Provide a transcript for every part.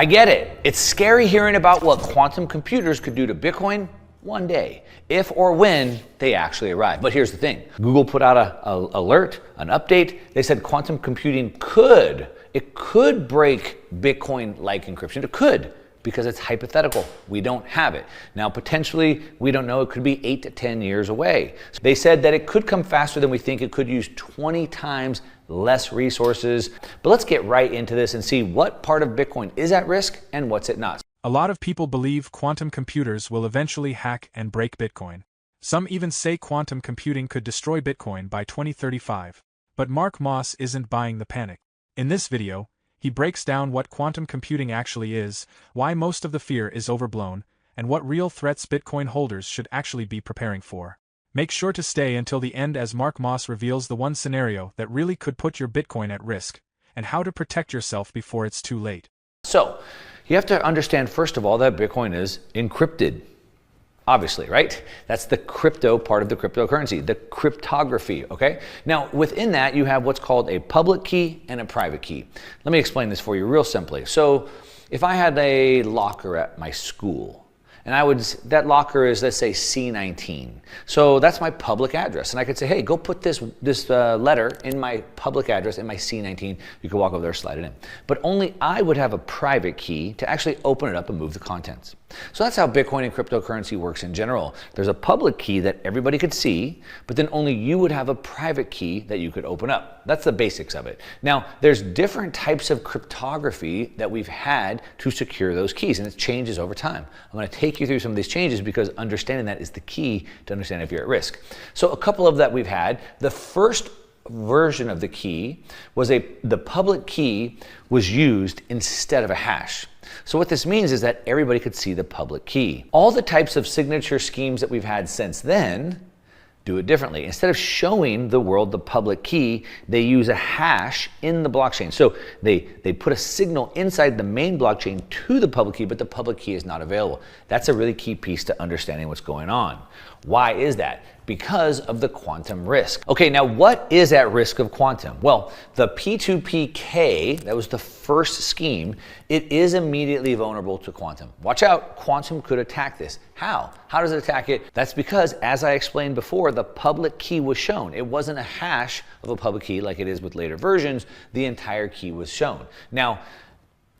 I get it. It's scary hearing about what quantum computers could do to Bitcoin one day, if or when they actually arrive. But here's the thing. Google put out an alert, an update. They said quantum computing could break Bitcoin-like encryption. It could, because it's hypothetical. We don't have it. Now, potentially, we don't know. It could be 8 to 10 years away. So they said that it could come faster than we think. It could use 20 times less resources. But let's get right into this and see what part of Bitcoin is at risk and what's it not. A lot of people believe quantum computers will eventually hack and break Bitcoin. Some even say quantum computing could destroy Bitcoin by 2035. But Mark Moss isn't buying the panic. In this video, he breaks down what quantum computing actually is, why most of the fear is overblown, and what real threats Bitcoin holders should actually be preparing for. Make sure to stay until the end as Mark Moss reveals the one scenario that really could put your Bitcoin at risk, and how to protect yourself before it's too late. So, you have to understand first of all that Bitcoin is encrypted. Obviously, right? That's the crypto part of the cryptocurrency, the cryptography, okay? Now, within that, you have what's called a public key and a private key. Let me explain this for you real simply. So, if I had a locker at my school, and that locker is, let's say, C19. So that's my public address. And I could say, hey, go put this letter in my public address, in my C19. You can walk over there, slide it in. But only I would have a private key to actually open it up and move the contents. So that's how Bitcoin and cryptocurrency works in general. There's a public key that everybody could see, but then only you would have a private key that you could open up. That's the basics of it. Now, there's different types of cryptography that we've had to secure those keys, and it changes over time. I'm going to take you through some of these changes because understanding that is the key to understand if you're at risk. So a couple of that we've had. The first version of the key was the public key was used instead of a hash. So what this means is that everybody could see the public key. All the types of signature schemes that we've had since then do it differently. Instead of showing the world the public key, they use a hash in the blockchain. So they put a signal inside the main blockchain to the public key, but the public key is not available. That's a really key piece to understanding what's going on. Why is that? Because of the quantum risk. Okay, now what is at risk of quantum? Well, the P2PK, that was the first scheme, it is immediately vulnerable to quantum. Watch out, quantum could attack this. How? How does it attack it? That's because, as I explained before, the public key was shown. It wasn't a hash of a public key like it is with later versions. The entire key was shown. Now,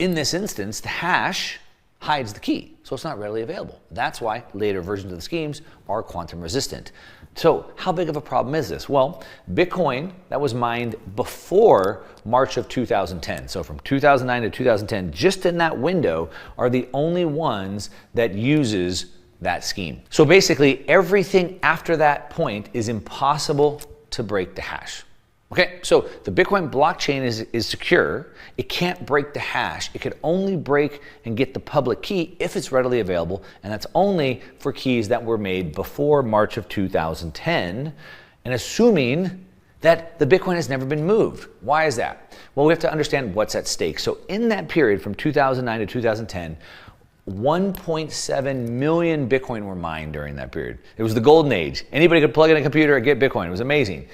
in this instance, the hash hides the key, so it's not readily available. That's why later versions of the schemes are quantum resistant. So how big of a problem is this? Well, Bitcoin that was mined before March of 2010, so from 2009 to 2010, just in that window are the only ones that uses that scheme. So basically everything after that point is impossible to break the hash. Okay, so the Bitcoin blockchain is secure. It can't break the hash. It could only break and get the public key if it's readily available, and that's only for keys that were made before March of 2010, and assuming that the Bitcoin has never been moved. Why is that? Well, we have to understand what's at stake. So in that period from 2009 to 2010, 1.7 million Bitcoin were mined during that period. It was the golden age. Anybody could plug in a computer and get Bitcoin. It was amazing.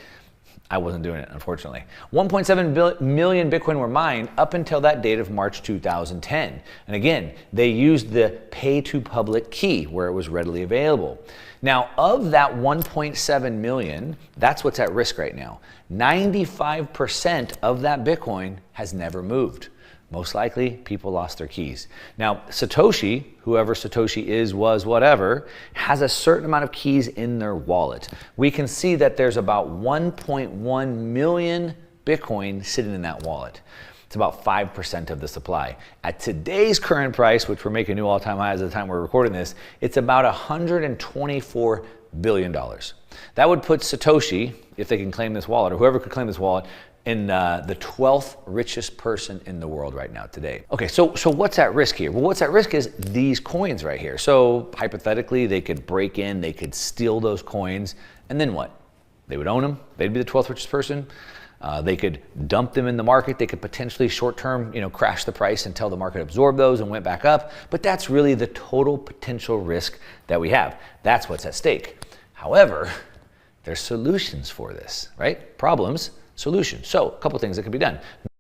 I wasn't doing it, unfortunately. 1.7 million Bitcoin were mined up until that date of March 2010. And again, they used the pay to public key where it was readily available. Now, of that 1.7 million, that's what's at risk right now. 95% of that Bitcoin has never moved. Most likely, people lost their keys. Now, Satoshi, whoever Satoshi is, was, whatever, has a certain amount of keys in their wallet. We can see that there's about 1.1 million Bitcoin sitting in that wallet. It's about 5% of the supply. At today's current price, which we're making new all-time highs at the time we're recording this, it's about $124 billion. That would put Satoshi, if they can claim this wallet, or whoever could claim this wallet, in the 12th richest person in the world right now today. Okay, so what's at risk here? Well, what's at risk is these coins right here. So hypothetically, they could break in, they could steal those coins, and then what? They would own them, they'd be the 12th richest person. They could dump them in the market. They could potentially short-term, crash the price until the market absorbed those and went back up. But that's really the total potential risk that we have. That's what's at stake. However, there's solutions for this, right? Problems, solutions. So a couple things that can be done.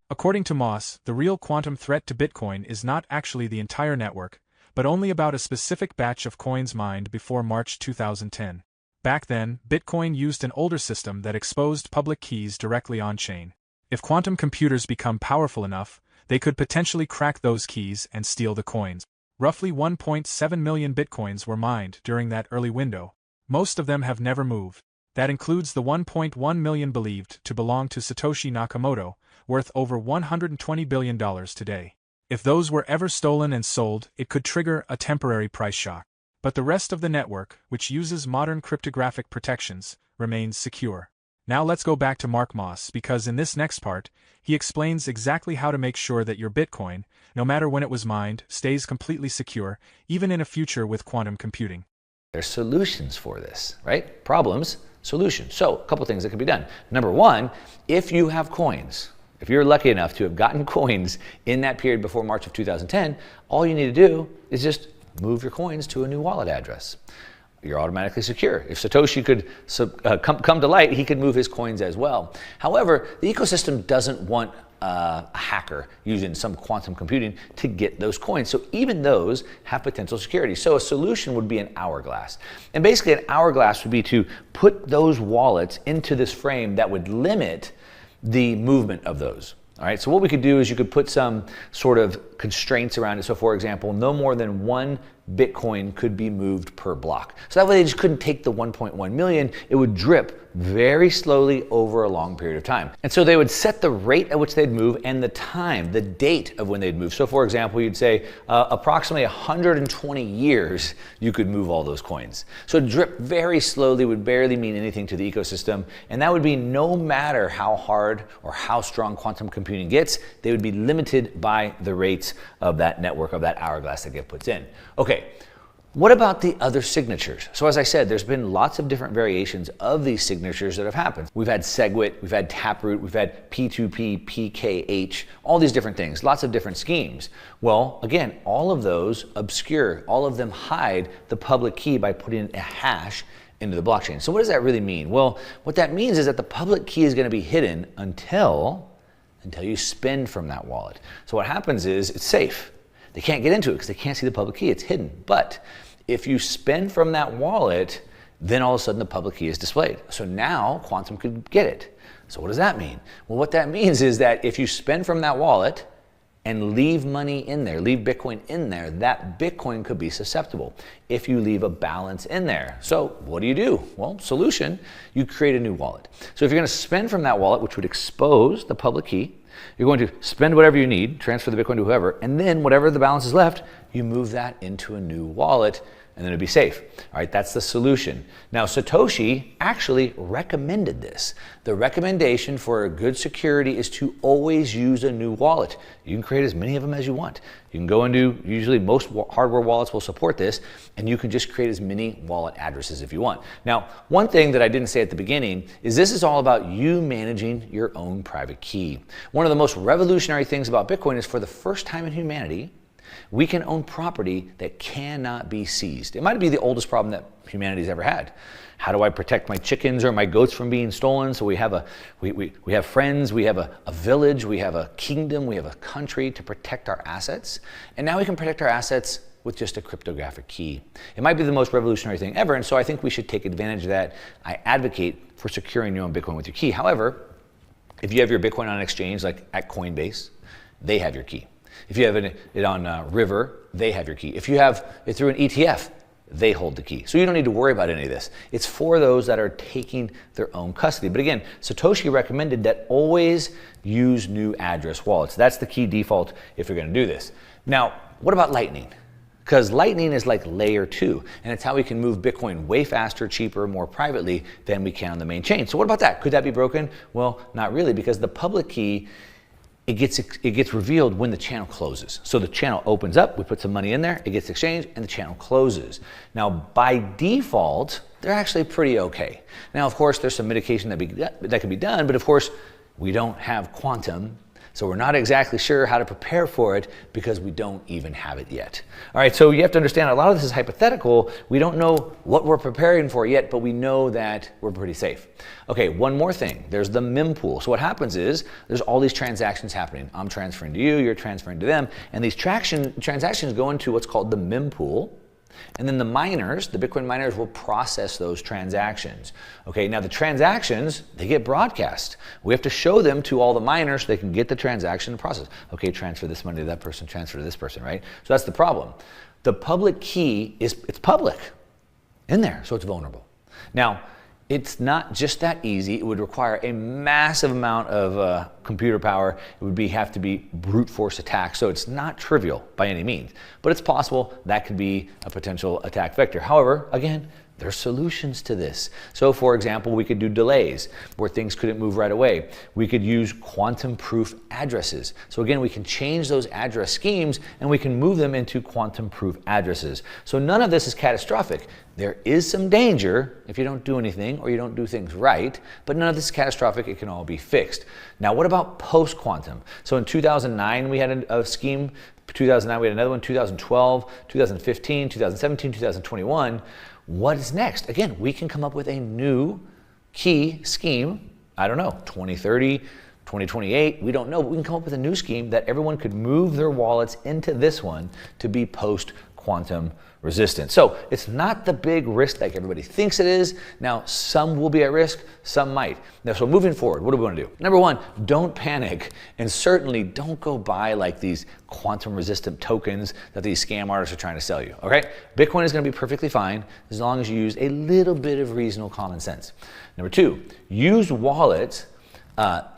According to Moss, the real quantum threat to Bitcoin is not actually the entire network, but only about a specific batch of coins mined before March 2010. Back then, Bitcoin used an older system that exposed public keys directly on-chain. If quantum computers become powerful enough, they could potentially crack those keys and steal the coins. Roughly 1.7 million Bitcoins were mined during that early window. Most of them have never moved. That includes the 1.1 million believed to belong to Satoshi Nakamoto, worth over $120 billion today. If those were ever stolen and sold, it could trigger a temporary price shock. But the rest of the network, which uses modern cryptographic protections, remains secure. Now let's go back to Mark Moss, because in this next part, he explains exactly how to make sure that your Bitcoin, no matter when it was mined, stays completely secure, even in a future with quantum computing. There's solutions for this, right? Problems, solutions. So, a couple things that can be done. Number one, if you have coins, if you're lucky enough to have gotten coins in that period before March of 2010, all you need to do is just move your coins to a new wallet address. You're automatically secure. If Satoshi could come to light, he could move his coins as well. However, the ecosystem doesn't want a hacker using some quantum computing to get those coins. So even those have potential security. So a solution would be an hourglass. And basically an hourglass would be to put those wallets into this frame that would limit the movement of those. All right, so what we could do is you could put some sort of constraints around it. So for example, no more than 1 Bitcoin could be moved per block. So that way they just couldn't take the 1.1 million. It would drip very slowly over a long period of time. And so they would set the rate at which they'd move and the time, the date of when they'd move. So for example, you'd say approximately 120 years you could move all those coins. So drip very slowly would barely mean anything to the ecosystem. And that would be no matter how hard or how strong quantum computing gets, they would be limited by the rates of that network, of that hourglass that get put in. Okay. What about the other signatures? So as I said, there's been lots of different variations of these signatures that have happened. We've had SegWit, we've had Taproot, we've had P2P, PKH, all these different things, lots of different schemes. Well, again, all of those obscure, all of them hide the public key by putting a hash into the blockchain. So what does that really mean? Well, what that means is that the public key is going to be hidden until you spend from that wallet. So what happens is it's safe. They can't get into it because they can't see the public key, it's hidden. But if you spend from that wallet, then all of a sudden the public key is displayed. So now Quantum could get it. So what does that mean? Well, what that means is that if you spend from that wallet and leave money in there, leave Bitcoin in there, that Bitcoin could be susceptible if you leave a balance in there. So what do? Well, solution, you create a new wallet. So if you're going to spend from that wallet, which would expose the public key, you're going to spend whatever you need, transfer the Bitcoin to whoever, and then whatever the balance is left, you move that into a new wallet, and then it'd be safe. All right, that's the solution. Now, Satoshi actually recommended this. The recommendation for a good security is to always use a new wallet. You can create as many of them as you want. You can go into, usually most hardware wallets will support this, and you can just create as many wallet addresses if you want. Now, one thing that I didn't say at the beginning is this is all about you managing your own private key. One of the most revolutionary things about Bitcoin is for the first time in humanity, we can own property that cannot be seized. It might be the oldest problem that humanity's ever had. How do I protect my chickens or my goats from being stolen? So we have we have friends, we have a village, we have a kingdom, we have a country to protect our assets. And now we can protect our assets with just a cryptographic key. It might be the most revolutionary thing ever, and so I think we should take advantage of that. I advocate for securing your own Bitcoin with your key. However, if you have your Bitcoin on an exchange like at Coinbase, they have your key. If you have it on River, they have your key. If you have it through an ETF, they hold the key. So you don't need to worry about any of this. It's for those that are taking their own custody. But again, Satoshi recommended that always use new address wallets. That's the key default if you're going to do this. Now, what about Lightning? Because Lightning is like layer 2, and it's how we can move Bitcoin way faster, cheaper, more privately than we can on the main chain. So what about that? Could that be broken? Well, not really, because the public key, it gets revealed when the channel closes. So the channel opens up, we put some money in there, it gets exchanged, and the channel closes. Now, by default, they're actually pretty okay. Now, of course, there's some mitigation that can be done, but of course, we don't have quantum, So we're not exactly sure how to prepare for it because we don't even have it yet. All right, so you have to understand a lot of this is hypothetical. We don't know what we're preparing for yet, but we know that we're pretty safe. Okay, one more thing. There's the mempool. So what happens is there's all these transactions happening. I'm transferring to you, you're transferring to them, and these transactions go into what's called the mempool. And then the miners, the Bitcoin miners, will process those transactions. Okay, now the transactions, they get broadcast. We have to show them to all the miners so they can get the transaction process. Okay, transfer this money to that person, transfer to this person, right? So that's the problem. The public key it's public in there, so it's vulnerable. Now, it's not just that easy. It would require a massive amount of computer power. It would have to be brute force attacks. So it's not trivial by any means, but it's possible that could be a potential attack vector. However, again, there's solutions to this. So for example, we could do delays where things couldn't move right away. We could use quantum proof addresses. So again, we can change those address schemes and we can move them into quantum proof addresses. So none of this is catastrophic. There is some danger if you don't do anything or you don't do things right, but none of this is catastrophic. It can all be fixed. Now, what about post-quantum? So in 2009, we had a scheme. 2009, we had another one, 2012, 2015, 2017, 2021. What is next? Again, we can come up with a new key scheme. I don't know, 2030, 2028, we don't know, but we can come up with a new scheme that everyone could move their wallets into this one to be post-quantum resistant. So it's not the big risk like everybody thinks it is. Now, some will be at risk, some might. Now, so moving forward, what do we want to do? Number one, don't panic, and certainly don't go buy like these quantum resistant tokens that these scam artists are trying to sell you, okay? Bitcoin is going to be perfectly fine as long as you use a little bit of reasonable common sense. Number two, use wallets,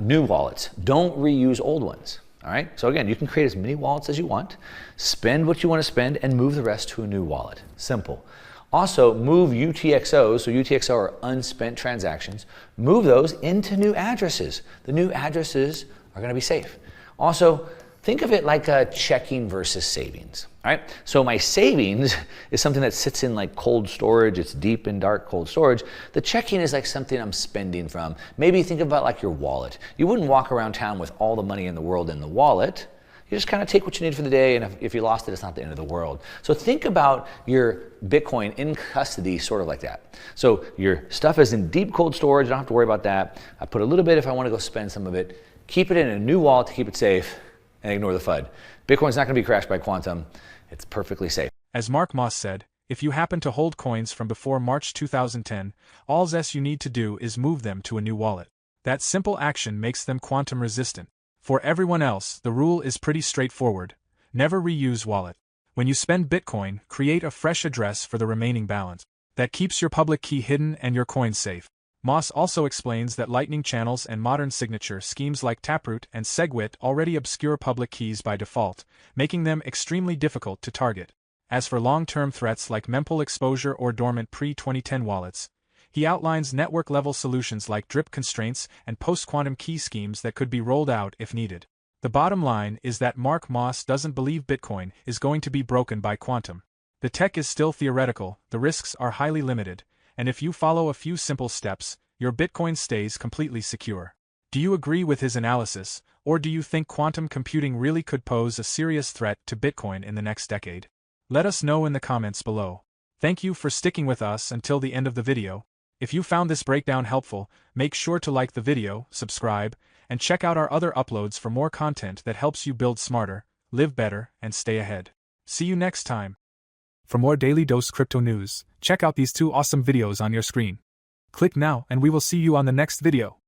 new wallets. Don't reuse old ones. All right, so again, you can create as many wallets as you want, spend what you want to spend, and move the rest to a new wallet. Simple. Also, move UTXOs, so UTXO are unspent transactions, move those into new addresses. The new addresses are going to be safe. Also, think of it like a checking versus savings. All right, so my savings is something that sits in like cold storage. It's deep and dark cold storage. The checking is like something I'm spending from. Maybe think about like your wallet. You wouldn't walk around town with all the money in the world in the wallet. You just kind of take what you need for the day, and if you lost it, it's not the end of the world. So think about your Bitcoin in custody sort of like that. So your stuff is in deep cold storage. I don't have to worry about that. I put a little bit if I want to go spend some of it. Keep it in a new wallet to keep it safe, and ignore the FUD. Bitcoin's not going to be crashed by quantum. It's perfectly safe. As Mark Moss said, if you happen to hold coins from before March 2010, all you need to do is move them to a new wallet. That simple action makes them quantum resistant. For everyone else, the rule is pretty straightforward. Never reuse wallet. When you spend Bitcoin, create a fresh address for the remaining balance. That keeps your public key hidden and your coins safe. Moss also explains that Lightning channels and modern signature schemes like Taproot and SegWit already obscure public keys by default, making them extremely difficult to target. As for long-term threats like mempool exposure or dormant pre-2010 wallets, he outlines network-level solutions like drip constraints and post-quantum key schemes that could be rolled out if needed. The bottom line is that Mark Moss doesn't believe Bitcoin is going to be broken by quantum. The tech is still theoretical, the risks are highly limited, and if you follow a few simple steps, your Bitcoin stays completely secure. Do you agree with his analysis, or do you think quantum computing really could pose a serious threat to Bitcoin in the next decade? Let us know in the comments below. Thank you for sticking with us until the end of the video. If you found this breakdown helpful, make sure to like the video, subscribe, and check out our other uploads for more content that helps you build smarter, live better, and stay ahead. See you next time. For more Daily Dose Crypto news, check out these two awesome videos on your screen. Click now and we will see you on the next video.